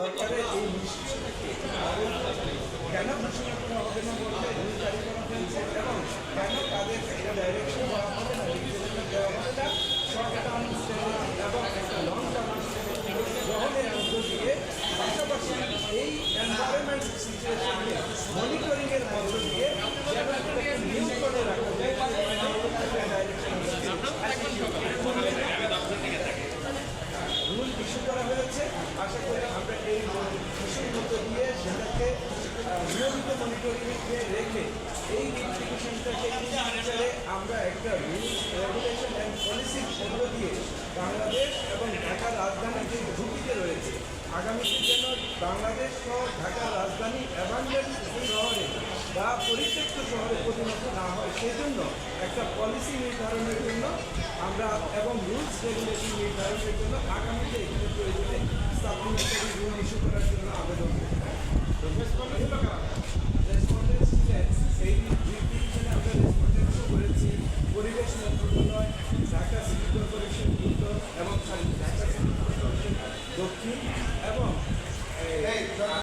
সরকারের এই নিশ্চয়তাকে কেন ঘোষণা করা হবে না বলতে রুল জারি করা হয়েছে এবং কেন তাদের একটা ডাইরেকশন দেওয়া হবে না রিপ্রেজেন্টেশন দেওয়া হবে না শর্ট টার্ম এবং একটা লং টার্ম গ্রহণের মধ্য দিয়ে পাশাপাশি এই এনভায়রনমেন্ট সিচুয়েশনকে মনিটরিংয়ের মধ্য দিয়ে যেন একটা নিয়ন্ত্রণে রাখা যায় রুল ইস্যু করা হয়েছে। আশা করি আমরা এই ইস্যুর মধ্য দিয়ে সেটাকে নিয়মিত মনিটরিংয়ে রেখে এই ইনস্টিটিউশনটাকে আমরা একটা রুলস রেগুলেশন অ্যান্ড পলিসির মধ্য দিয়ে বাংলাদেশ এবং ঢাকার রাজধানী যে ঝুঁকিতে রয়েছে আগামীতে যেন বাংলাদেশ সহ ঢাকার রাজধানী অ্যাবান্ডেন্ট শহরে বা পরিত্যক্ত শহরে পরিণত না হয় সেই জন্য একটা পলিসি নির্ধারণের জন্য আমরা এবং রুলস রেগুলেশন নির্ধারণের জন্য আগামীতে এখানে প্রয়োজনে সাপ্লিমেন্টারি রুল ইস্যু করার জন্য আবেদন করব।